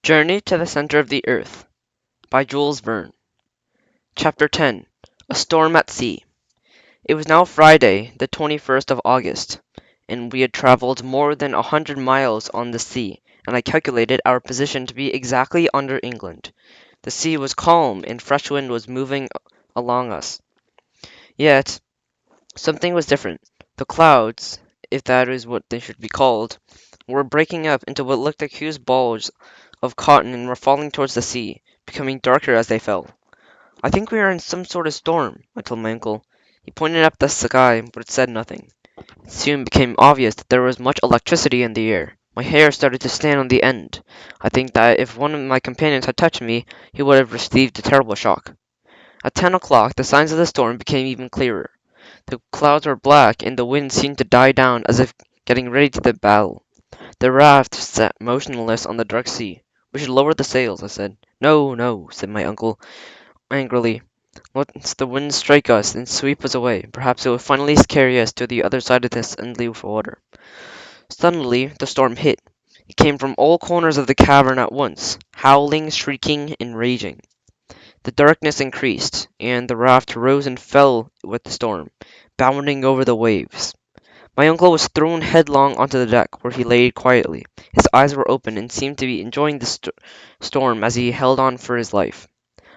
Journey to the Center of the Earth by Jules Verne. Chapter 10. A Storm at Sea. It was now Friday, the 21st of August, and we had traveled more than 100 miles on the sea, and I calculated our position to be exactly under England. The sea was calm, and fresh wind was moving along us. Yet, something was different. The clouds, if that is what they should be called, were breaking up into what looked like huge balls of cotton and were falling towards the sea, becoming darker as they fell. "I think we are in some sort of storm," I told my uncle. He pointed up the sky, but said nothing. It soon became obvious that there was much electricity in the air. My hair started to stand on the end. I think that if one of my companions had touched me, he would have received a terrible shock. At 10 o'clock, the signs of the storm became even clearer. The clouds were black, and the wind seemed to die down as if getting ready to the battle. The raft sat motionless on the dark sea. "We should lower the sails," I said. "No, no," said my uncle angrily. "Let the wind strike us and sweep us away. Perhaps it will finally carry us to the other side of this endless water." Suddenly, the storm hit. It came from all corners of the cavern at once, howling, shrieking, and raging. The darkness increased, and the raft rose and fell with the storm, bounding over the waves. My uncle was thrown headlong onto the deck, where he lay quietly. His eyes were open and seemed to be enjoying the storm as he held on for his life.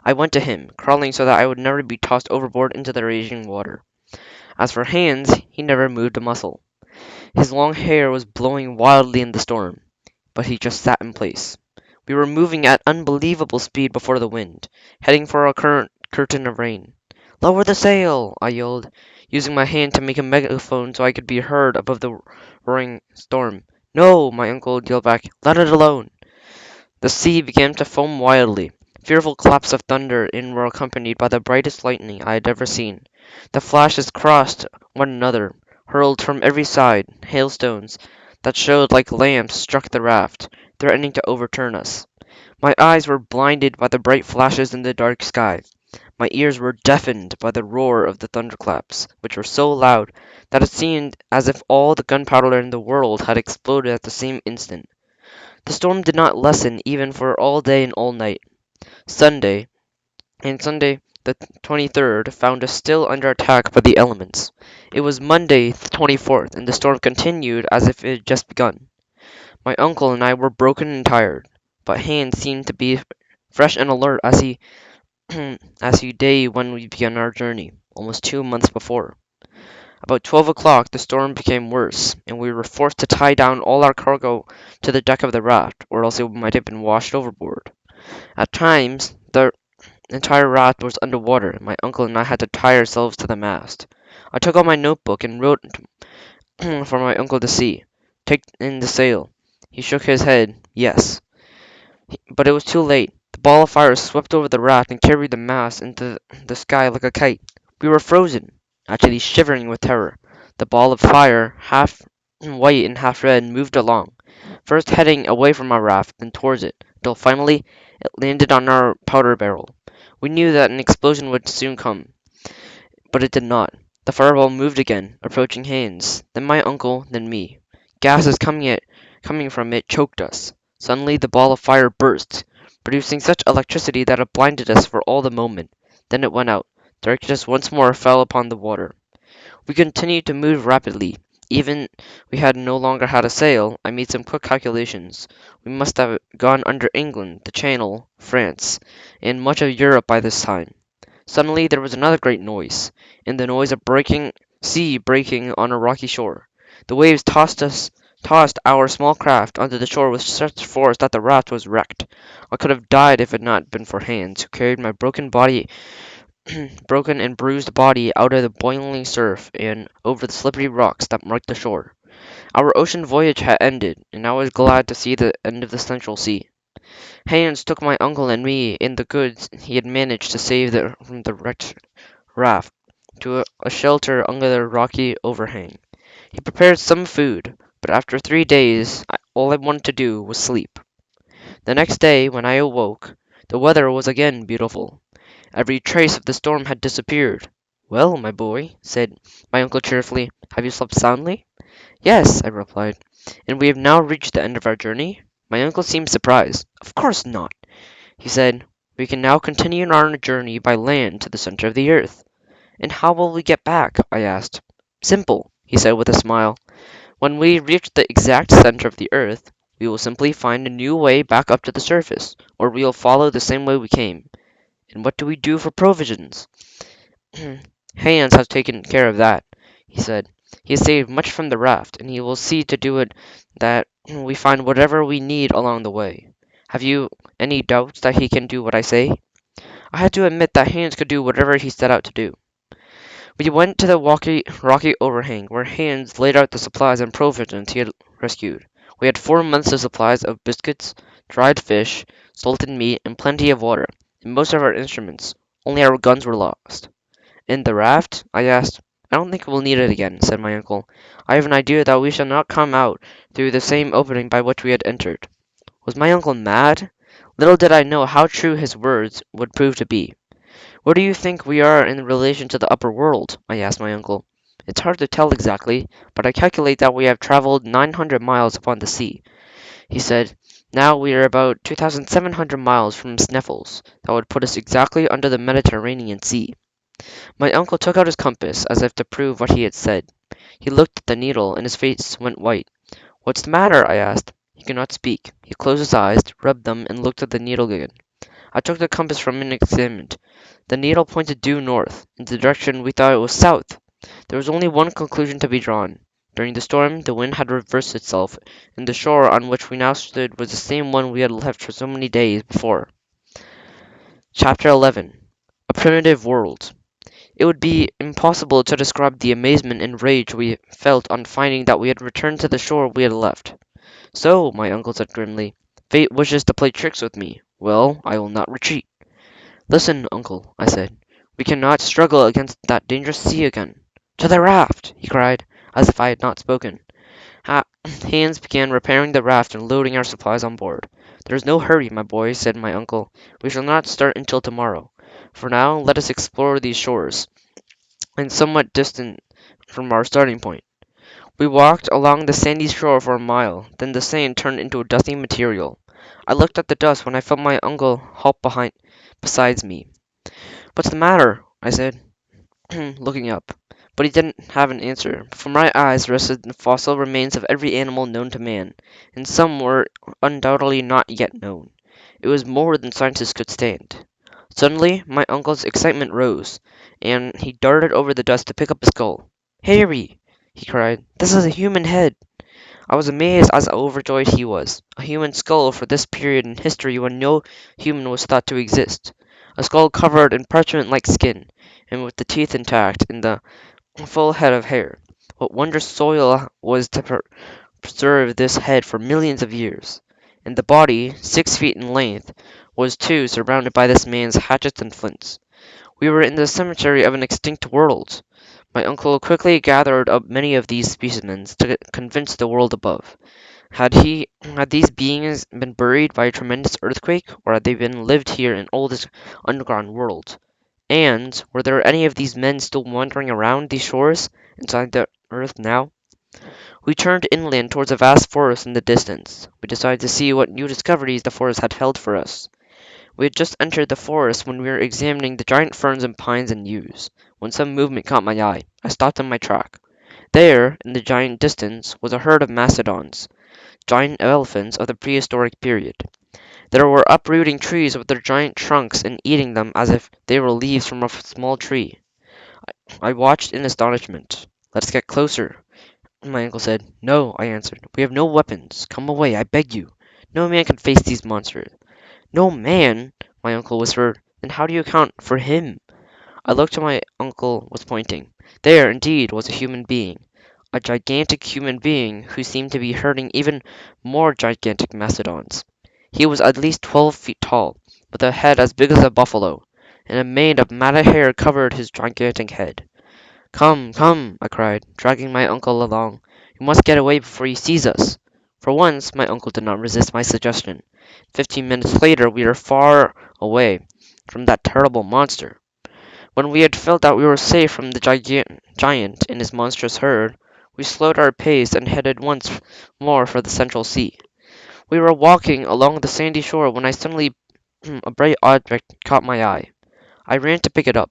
I went to him, crawling so that I would never be tossed overboard into the raging water. As for Hans, he never moved a muscle. His long hair was blowing wildly in the storm, but he just sat in place. We were moving at unbelievable speed before the wind, heading for a curtain of rain. "Lower the sail!" I yelled, using my hand to make a megaphone so I could be heard above the roaring storm. "No!" my uncle yelled back. "Let it alone!" The sea began to foam wildly. Fearful claps of thunder were accompanied by the brightest lightning I had ever seen. The flashes crossed one another, hurled from every side. Hailstones that showed like lamps struck the raft, threatening to overturn us. My eyes were blinded by the bright flashes in the dark sky. My ears were deafened by the roar of the thunderclaps, which were so loud that it seemed as if all the gunpowder in the world had exploded at the same instant. The storm did not lessen even for all day and all night. Sunday, and Sunday the 23rd, found us still under attack by the elements. It was Monday the 24th, and the storm continued as if it had just begun. My uncle and I were broken and tired, but Hans seemed to be fresh and alert as he as he day when we began our journey, almost 2 months before. About 12 o'clock the storm became worse, and we were forced to tie down all our cargo to the deck of the raft, or else it might have been washed overboard. At times the entire raft was under water, and my uncle and I had to tie ourselves to the mast. I took out my notebook and wrote for my uncle to see. "Take in the sail." He shook his head. "Yes." But it was too late. The ball of fire swept over the raft and carried the mast into the sky like a kite. We were frozen, actually shivering with terror. The ball of fire, half white and half red, moved along, first heading away from our raft, then towards it, until finally it landed on our powder barrel. We knew that an explosion would soon come, but it did not. The fireball moved again, approaching Hans, then my uncle, then me. Gases coming from it choked us. Suddenly the ball of fire burst, producing such electricity that it blinded us for all the moment. Then it went out. Darkness once more fell upon the water. We continued to move rapidly. Even we had no longer had a sail. I made some quick calculations. We must have gone under England, the Channel, France, and much of Europe by this time. Suddenly there was another great noise, and the noise of breaking sea breaking on a rocky shore. The waves tossed our small craft onto the shore with such force that the raft was wrecked. I could have died if it had not been for Hans, who carried my broken and bruised body out of the boiling surf and over the slippery rocks that marked the shore. Our ocean voyage had ended, and I was glad to see the end of the Central Sea. Hans took my uncle and me and the goods he had managed to save from the wrecked raft to a shelter under the rocky overhang. He prepared some food, but after 3 days all I wanted to do was sleep. The next day, when I awoke, the weather was again beautiful. Every trace of the storm had disappeared. "Well, my boy," said my uncle cheerfully, "have you slept soundly?" "Yes," I replied. "And we have now reached the end of our journey?" My uncle seemed surprised. Of course not, he said. We can now continue on our journey by land to the center of the earth. And how will we get back? I asked. Simple, he said with a smile. When we reach the exact center of the earth, we will simply find a new way back up to the surface, or we will follow the same way we came. And what do we do for provisions? Hans has taken care of that, he said. He has saved much from the raft, and he will see to do it that we find whatever we need along the way. Have you any doubts that he can do what I say? I had to admit that Hans could do whatever he set out to do. We went to the rocky overhang, where Hans laid out the supplies and provisions he had rescued. We had 4 months of supplies of biscuits, dried fish, salted meat, and plenty of water, and most of our instruments. Only our guns were lost. In the raft? I asked. I don't think we'll need it again, said my uncle. I have an idea that we shall not come out through the same opening by which we had entered. Was my uncle mad? Little did I know how true his words would prove to be. Where do you think we are in relation to the upper world? I asked my uncle. It's hard to tell exactly, but I calculate that we have traveled 900 miles upon the sea, he said. Now we are about 2,700 miles from Sneffels. That would put us exactly under the Mediterranean Sea. My uncle took out his compass, as if to prove what he had said. He looked at the needle, and his face went white. What's the matter? I asked. He could not speak. He closed his eyes, rubbed them, and looked at the needle again. I took the compass from him and examined. The needle pointed due north, in the direction we thought it was south. There was only one conclusion to be drawn. During the storm, the wind had reversed itself, and the shore on which we now stood was the same one we had left for so many days before. Chapter 11. A Primitive World. It would be impossible to describe the amazement and rage we felt on finding that we had returned to the shore we had left. So, my uncle said grimly, fate wishes to play tricks with me. Well, I will not retreat. Listen, uncle, I said. We cannot struggle against that dangerous sea again. To the raft! He cried, as if I had not spoken. Hans began repairing the raft and loading our supplies on board. There is no hurry, my boy, said my uncle. We shall not start until tomorrow. For now, let us explore these shores, and somewhat distant from our starting point. We walked along the sandy shore for a mile, then the sand turned into a dusty material. I looked at the dust when I felt my uncle halt beside me. What's the matter? I said, looking up. But he didn't have an answer. Before my eyes rested the fossil remains of every animal known to man, and some were undoubtedly not yet known. It was more than scientists could stand. Suddenly, my uncle's excitement rose, and he darted over the dust to pick up a skull. Harry! He cried. This is a human head! I was amazed as overjoyed he was. A human skull for this period in history when no human was thought to exist. A skull covered in parchment-like skin, and with the teeth intact and the full head of hair. What wondrous soil was to preserve this head for millions of years! And the body, 6 feet in length, was too surrounded by this man's hatchets and flints. We were in the cemetery of an extinct world. My uncle quickly gathered up many of these specimens to convince the world above. Had these beings been buried by a tremendous earthquake, or had they been lived here in oldest underground world? And were there any of these men still wandering around these shores inside the earth now? We turned inland towards a vast forest in the distance. We decided to see what new discoveries the forest had held for us. We had just entered the forest when we were examining the giant ferns and pines and yews, when some movement caught my eye. I stopped in my track. There, in the giant distance, was a herd of mastodons, giant elephants of the prehistoric period. They were uprooting trees with their giant trunks and eating them as if they were leaves from a small tree. I watched in astonishment. Let's get closer, my uncle said. No, I answered. We have no weapons. Come away, I beg you. No man can face these monsters. No man, my uncle whispered. Then how do you account for him? I looked to my uncle was pointing. There, indeed, was a human being. A gigantic human being who seemed to be herding even more gigantic mastodons. He was at least 12 feet tall, with a head as big as a buffalo, and a mane of matted hair covered his gigantic head. Come, come, I cried, dragging my uncle along. We must get away before he sees us. For once, my uncle did not resist my suggestion. 15 minutes later, we were far away from that terrible monster. When we had felt that we were safe from the giant and his monstrous herd, we slowed our pace and headed once more for the central sea. We were walking along the sandy shore when I suddenly a bright object caught my eye. I ran to pick it up.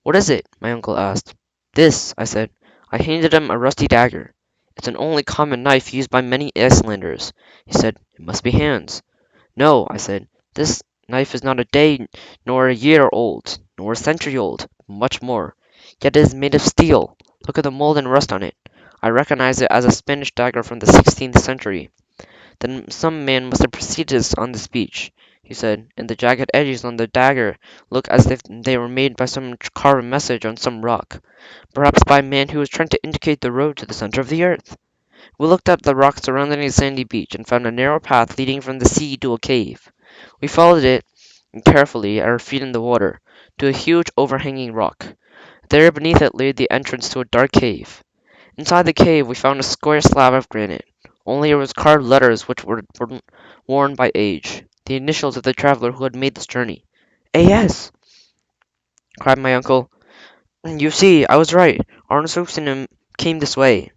"What is it?" my uncle asked. "This," I said. I handed him a rusty dagger. "It's an only common knife used by many Icelanders." He said. "It must be hands." "No," I said. "This knife is not a day nor a year old, nor a century old, but much more. Yet it is made of steel. Look at the mold and rust on it. I recognize it as a Spanish dagger from the 16th century." "Then some man must have preceded us on this beach," he said, "and the jagged edges on the dagger look as if they were made by some carved message on some rock. Perhaps by a man who was trying to indicate the road to the center of the earth." We looked up the rocks surrounding the sandy beach and found a narrow path leading from the sea to a cave. We followed it carefully, our feet in the water, to a huge overhanging rock. There beneath it lay the entrance to a dark cave. Inside the cave we found a square slab of granite. Only it was carved letters which were worn by age, the initials of the traveler who had made this journey. "A.S.!" cried my uncle. "You see, I was right. Arne Soxenham came this way."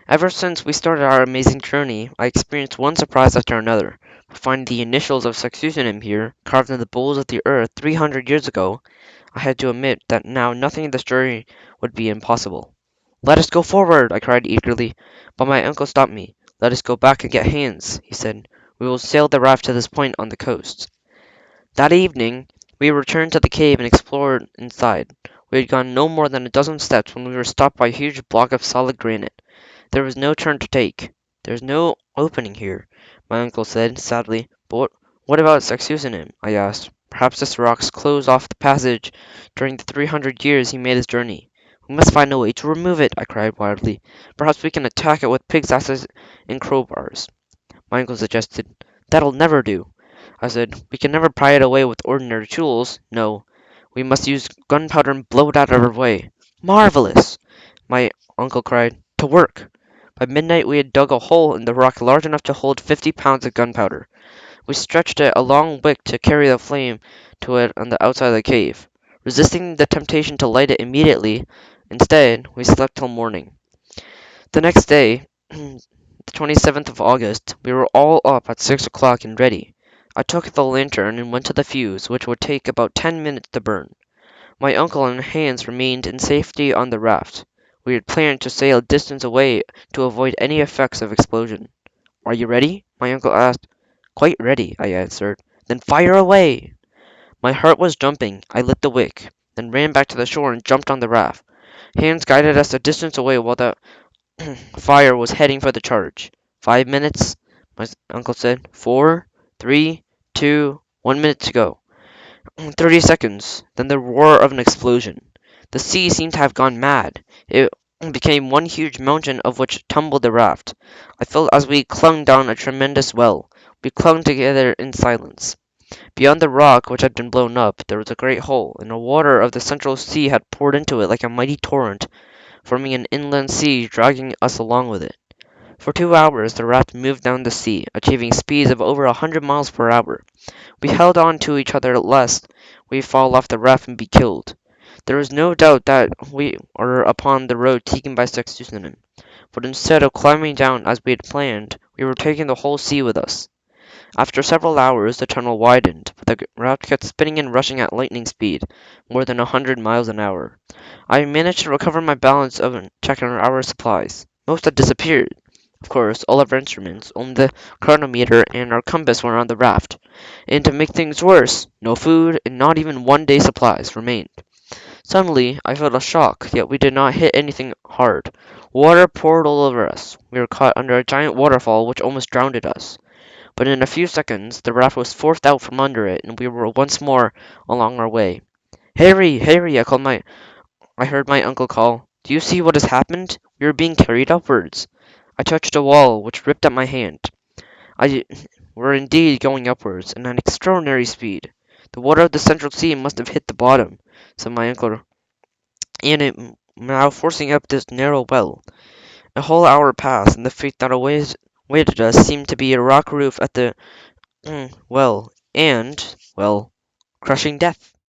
Ever since we started our amazing journey, I experienced one surprise after another. To find the initials of Sexusinum here, carved in the bowls of the earth 300 years ago, I had to admit that now nothing in this journey would be impossible. "Let us go forward!" I cried eagerly, but my uncle stopped me. "Let us go back and get hands," he said. "We will sail the raft to this point on the coast." That evening we returned to the cave and explored inside. We had gone no more than a dozen steps when we were stopped by a huge block of solid granite. There was no turn to take. "There's no opening here," my uncle said, sadly. "But what about Sexusinum?" I asked. "Perhaps this rock's closed off the passage during the 300 years he made his journey." "We must find a way to remove it," I cried wildly. "Perhaps we can attack it with picks' axes and crowbars," my uncle suggested. "That'll never do," I said. "We can never pry it away with ordinary tools. No, we must use gunpowder and blow it out of our way." "Marvelous!" my uncle cried. "To work!" By midnight we had dug a hole in the rock large enough to hold 50 pounds of gunpowder. We stretched it a long wick to carry the flame to it on the outside of the cave. Resisting the temptation to light it immediately, instead, we slept till morning. The next day, the 27th of August, we were all up at 6 o'clock and ready. I took the lantern and went to the fuse, which would take about 10 minutes to burn. My uncle and Hans remained in safety on the raft. We had planned to sail a distance away to avoid any effects of explosion. "Are you ready?" my uncle asked. "Quite ready," I answered. "Then fire away!" My heart was jumping. I lit the wick, then ran back to the shore and jumped on the raft. Hans guided us a distance away while the fire was heading for the charge. "5 minutes," my uncle said. "Four, 3, 2, 1 minute to go." 30 seconds, then the roar of an explosion. The sea seemed to have gone mad. It became one huge mountain of which tumbled the raft. I felt as we clung down a tremendous well. We clung together in silence. Beyond the rock which had been blown up, there was a great hole, and the water of the central sea had poured into it like a mighty torrent, forming an inland sea, dragging us along with it. For 2 hours the raft moved down the sea, achieving speeds of over 100 miles per hour. We held on to each other lest we fall off the raft and be killed. There was no doubt that we were upon the road taken by Sextusinum, but instead of climbing down as we had planned, we were taking the whole sea with us. After several hours the tunnel widened, but the raft kept spinning and rushing at lightning speed, more than 100 miles an hour. I managed to recover my balance of checking our supplies. Most had disappeared. Of course, all of our instruments, only the chronometer and our compass were on the raft. And to make things worse, no food, and not even one day's supplies, remained. Suddenly, I felt a shock, yet we did not hit anything hard. Water poured all over us. We were caught under a giant waterfall which almost drowned us. But in a few seconds, the raft was forced out from under it, and we were once more along our way. "Harry! Harry!" I heard my uncle call. "Do you see what has happened? We are being carried upwards." I touched a wall, which ripped at my hand. I were indeed going upwards, at an extraordinary speed. "The water of the Central Sea must have hit the bottom," said my uncle, "and it now forcing up this narrow well." A whole hour passed, and the fate that awaited us seemed to be a rock roof at the well, and, well, crushing death.